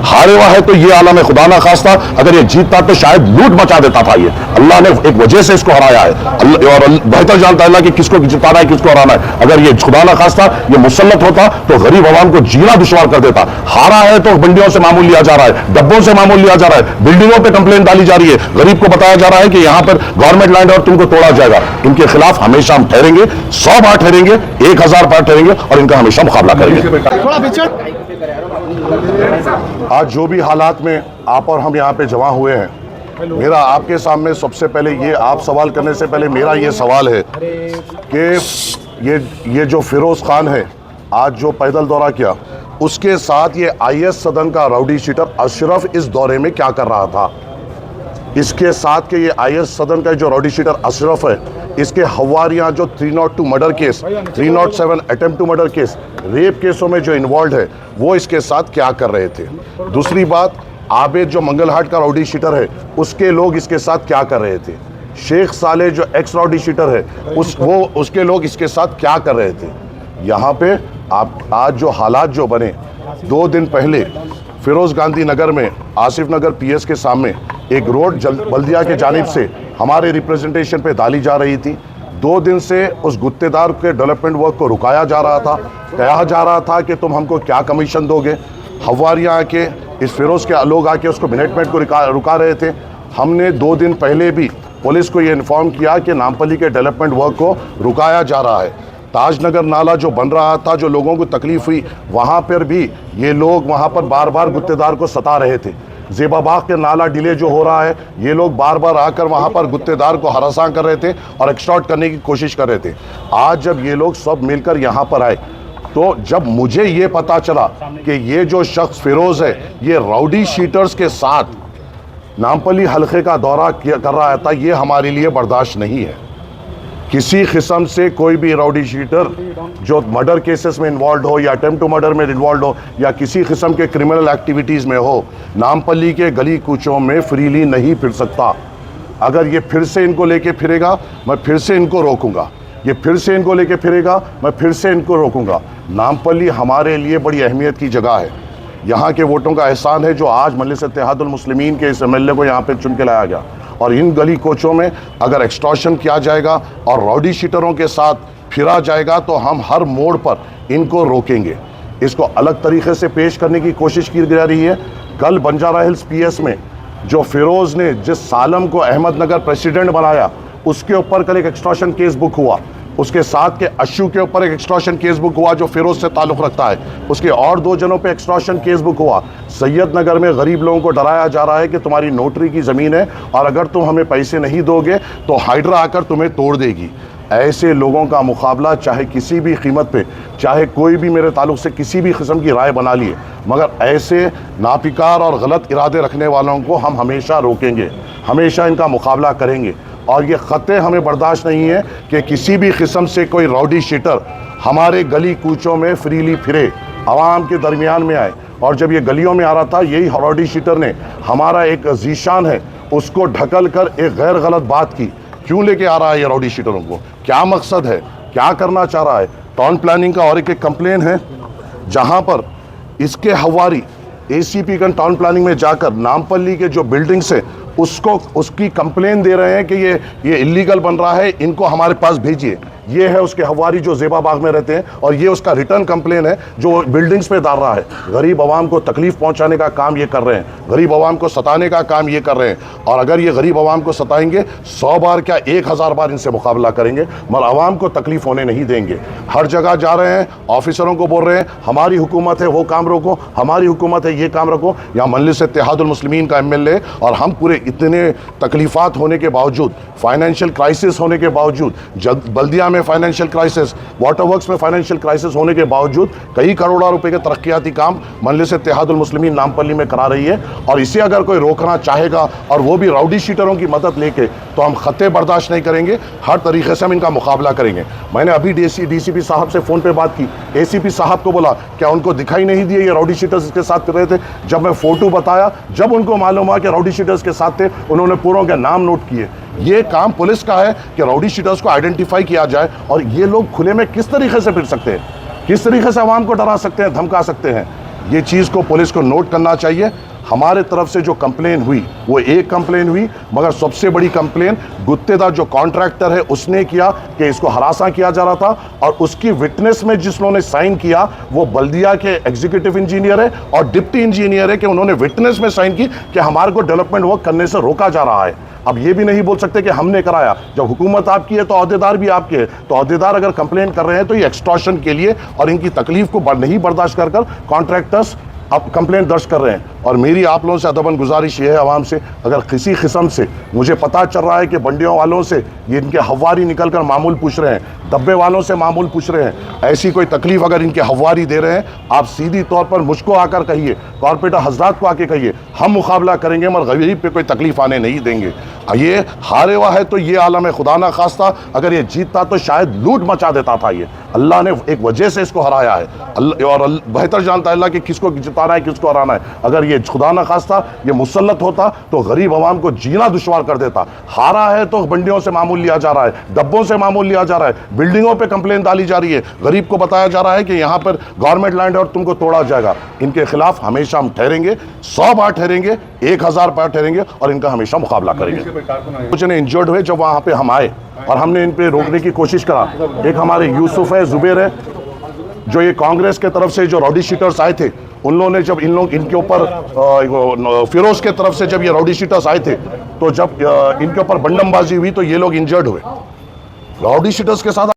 हारे हुआ है तो ये आलम खुदा ना खास्ता अगर ये जीतता तो शायद लूट मचा देता था। ये अल्लाह ने एक वजह से इसको हराया है, और बेहतर जानता है अल्लाह कि किसको जिताना है किसको हराना है। अगर ये खुदा ना खास्ता ये मुसल्लत होता तो गरीब आवाम को जीना दुश्वार कर देता। हारा है तो मंडियों से मामूल लिया जा रहा है, डब्बों से मामूल लिया जा रहा है, बिल्डिंगों पर कंप्लेंट डाली जा रही है, गरीब को बताया जा रहा है कि यहां पर गवर्नमेंट लैंड है और तुमको तोड़ा जाएगा। इनके खिलाफ हमेशा हम ठहरेंगे, 100 बार ठहरेंगे, 1000 बार ठहरेंगे और इनका हमेशा मुकाबला करेंगे। आज जो भी हालात में आप और हम यहाँ पे जमा हुए हैं, मेरा आपके सामने सबसे पहले ये, आप सवाल करने से पहले मेरा ये सवाल है कि ये जो फिरोज खान है आज जो पैदल दौरा किया, उसके साथ ये IS सदन का राउडी शीटर अशरफ इस दौरे में क्या कर रहा था। इसके साथ के ये IS सदन का जो राउडी शीटर अशरफ है, इसके हवारियाँ जो 302 murder case, 307 attempt to murder case, rape केसों में जो इन्वॉल्व है, वो इसके साथ क्या कर रहे थे। दूसरी बात, आबिद जो मंगलहाट का राउडी शीटर है, उसके लोग इसके साथ क्या कर रहे थे। शेख साले जो एक्स राउडी शीटर है, उसके लोग इसके साथ क्या कर रहे थे। यहाँ पे आप आज जो हालात जो बने, 2 दिन पहले फिरोज गांधी नगर में आसिफ नगर PS के सामने एक रोड बल्दिया के जानिब से हमारे रिप्रेजेंटेशन पे डाली जा रही थी। 2 दिन से उस गुत्तेदार के डेवलपमेंट वर्क को रुकाया जा रहा था। कहा जा रहा था कि तुम हमको क्या कमीशन दोगे। हवारियाँ आके, इस फिरोज़ के लोग आके उसको मिनटमेंट को रुका रहे थे। हमने 2 दिन पहले भी पुलिस को ये इन्फॉर्म किया कि नामपल्ली के डेवलपमेंट वर्क को रुकाया जा रहा है। ताजनगर नाला जो बन रहा था, जो लोगों को तकलीफ़ हुई, वहाँ पर भी ये लोग वहाँ पर बार बार गुत्तेदार को सता रहे थे। ज़ेबाबाग के नाला डिले जो हो रहा है, ये लोग बार बार आकर वहाँ पर गुत्तेदार को हरासा कर रहे थे और एक्सटॉर्ट करने की कोशिश कर रहे थे। आज जब ये लोग सब मिलकर यहाँ पर आए, तो जब मुझे ये पता चला कि ये जो शख्स फिरोज़ है, ये राउडी शीटर्स के साथ नामपल्ली हल्के का दौरा कर रहा था, ये हमारे लिए बर्दाश्त नहीं है। किसी किस्म से कोई भी राउडी शीटर जो मर्डर केसेस में इन्वॉल्व हो या अटेम्प्ट टू मर्डर में इन्वॉल्व हो या किसी किस्म के क्रिमिनल एक्टिविटीज़ में हो, नामपल्ली के गली कूचों में फ्रीली नहीं फिर सकता। अगर ये फिर से इनको लेके फिरेगा, मैं फिर से इनको रोकूंगा। ये फिर से इनको लेके फिरेगा, मैं फिर से इनको रोकूंगा। नामपल्ली हमारे लिए बड़ी अहमियत की जगह है। यहाँ के वोटों का एहसान है जो आज मजलिस इत्तेहादुल मुस्लिमीन के इस MLA को यहाँ पे चुन के लाया गया। और इन गली कोचों में अगर एक्सटॉर्शन किया जाएगा और राउडी शीटरों के साथ फिरा जाएगा तो हम हर मोड़ पर इनको रोकेंगे। इसको अलग तरीके से पेश करने की कोशिश की जा रही है। कल बंजारा हिल्स PS में जो फिरोज़ ने जिस सालम को अहमदनगर प्रेसिडेंट बनाया, उसके ऊपर कल एक एक्सटॉर्शन केस बुक हुआ। उसके साथ के अशू के ऊपर एक एक्सटॉर्शन केस बुक हुआ जो फिरोज़ से ताल्लुक़ रखता है। उसके और 2 जनों पे एक्सटॉर्शन केस बुक हुआ। सैयदनगर में गरीब लोगों को डराया जा रहा है कि तुम्हारी नोटरी की ज़मीन है और अगर तुम हमें पैसे नहीं दोगे तो हाइड्रा आकर तुम्हें तोड़ देगी। ऐसे लोगों का मुकाबला चाहे किसी भी कीमत पे, चाहे कोई भी मेरे ताल्लुक़ से किसी भी किस्म की राय बना लिए, मगर ऐसे नापिकार और गलत इरादे रखने वालों को हम हमेशा रोकेंगे, हमेशा इनका मुकाबला करेंगे। और ये ख़तरे हमें बर्दाश्त नहीं है कि किसी भी किस्म से कोई राउडी शीटर हमारे गली कूचों में फ्रीली फिरे, आवाम के दरमियान में आए। और जब ये गलियों में आ रहा था, यही राउडी शीटर ने हमारा एक जीशान है उसको ढकल कर एक गैर गलत बात की। क्यों लेके आ रहा है ये राउडी शीटरों को, क्या मकसद है, क्या करना चाह रहा है। टाउन प्लानिंग का और एक कंप्लेन है जहाँ पर इसके हवारी ACP का टाउन प्लानिंग में जाकर नामपल्ली के जो बिल्डिंग्स है उसकी कंप्लेन दे रहे हैं कि ये इलीगल बन रहा है, इनको हमारे पास भेजिए। ये है उसके हवारी जो ज़ेबाबाग में रहते हैं और ये उसका रिटर्न कंप्लेन है जो बिल्डिंग्स पे डाल रहा है। गरीब आवाम को तकलीफ़ पहुंचाने का काम ये कर रहे हैं, गरीब आवाम को सताने का काम ये कर रहे हैं। और अगर ये गरीब आवाम को सताएंगे, 100 बार क्या 1000 बार इनसे मुकाबला करेंगे, मगर आवाम को तकलीफ़ होने नहीं देंगे। हर जगह जा रहे हैं, ऑफिसरों को बोल रहे हैं हमारी हुकूमत है वो काम रोको, हमारी हुकूमत है ये काम रखो। यहाँ मजलिस इत्तेहादुल मुस्लिमीन का MLA और हम पूरे इतने तकलीफ़ात होने के बावजूद, फाइनेंशियल क्राइसिस होने के बावजूद, बल्दिया में फाइनेंशियल क्राइसिस, वाटर वर्क्स में फाइनेंशियल क्राइसिस होने के बावजूद कई करोड़ों रुपए के तरक्याती काम मजलिस इत्तेहादुल मुस्लिमीन नामपल्ली में करा रही है। और इसे अगर कोई रोकना चाहेगा और वो भी राउडी शीटरों की मदद लेके, तो हम खत्ते बर्दाश्त नहीं करेंगे। हर तरीके से हम इनका मुकाबला करेंगे। मैंने अभी DCP साहब से फ़ोन पे बात की, ACP साहब को बोला क्या उनको दिखाई नहीं दिए ये राउडी शीटर्स के साथ कर रहे थे। जब मैं फ़ोटो बताया, जब उनको मालूम हुआ कि राउडी शीटर्स के साथ थे, उन्होंने पूरों के नाम नोट किए। ये काम पुलिस का है कि राउडी शीटर्स को आइडेंटिफाई किया जाए। और ये लोग खुले में किस तरीके से फिर सकते हैं, किस तरीके से आवाम को डरा सकते हैं, धमका सकते हैं। ये चीज़ को पुलिस को नोट करना चाहिए। हमारे तरफ से जो कंप्लेन हुई वो एक कंप्लेन हुई, मगर सबसे बड़ी कंप्लेन गुत्तेदार जो कॉन्ट्रैक्टर है उसने किया कि इसको हरासा किया जा रहा था, और उसकी विटनेस में जिसने साइन किया वो बल्दिया के एग्जीक्यूटिव इंजीनियर है और डिप्टी इंजीनियर है, कि उन्होंने विटनेस में साइन की कि हमारे को डेवलपमेंट वर्क करने से रोका जा रहा है। अब ये भी नहीं बोल सकते कि हमने कराया। जब हुकूमत आपकी है तो अहदेदार भी आपके हैं, तो अहदेदार अगर कंप्लेन कर रहे हैं तो ये एक्सटॉर्शन के लिए और इनकी तकलीफ को नहीं बर्दाश्त कर कॉन्ट्रैक्टर्स अब कंप्लेंट दर्ज कर रहे हैं। और मेरी आप लोगों से अदबन गुजारिश ये है आवाम से, अगर किसी किस्म से मुझे पता चल रहा है कि बंडियों वालों से ये इनके हवारी निकल कर मामूल पूछ रहे हैं, डब्बे वालों से मामूल पूछ रहे हैं, ऐसी कोई तकलीफ अगर इनके हवारी दे रहे हैं, आप सीधी तौर पर मुझको आकर कहिए, कॉर्पोरेटर हजरात को आके कहिए, हम मुकाबला करेंगे मगर गरीब पे कोई तकलीफ आने नहीं देंगे। ये हारे हुआ है तो ये आलम है, खुदा ना खास्ता अगर ये जीतता तो शायद लूट मचा देता था। ये अल्लाह ने एक वजह से इसको हराया है, और बेहतर जानता है अल्लाह कि किसको जिताना है किसको हराना है। अगर ये खुदा ना खास्ता ये मुसल्लत होता तो गरीब आवाम को जीना दुश्वार कर देता। हारा है तो बंडियों से मामूल लिया जा रहा है, डब्बों से मामूल लिया जा रहा है, बिल्डिंगों पे कंप्लेन डाली जा रही है, गरीब को बताया जा रहा है कि यहाँ पर गवर्नमेंट लैंड है और तुमको तोड़ा जाएगा। इनके खिलाफ हमेशा हम ठहरेंगे, 100 बार ठहरेंगे, 1000 बार ठहरेंगे और इनका हमेशा मुकाबला करेंगे। कुछ ने इंजर्ड हुए जब वहाँ पे हम आए और हमने इन पे रोकने की कोशिश करा। एक हमारे यूसुफ है, जुबैर है, जो ये कांग्रेस के तरफ से जो राउडी शीटर्स आए थे, उन लोगों ने जब इनके ऊपर फिरोज के तरफ से जब ये राउडी शीटर्स आए थे तो जब इनके ऊपर बंडमबाजी हुई तो ये लोग इंजर्ड हुए। राउडी शीटर्स के साथ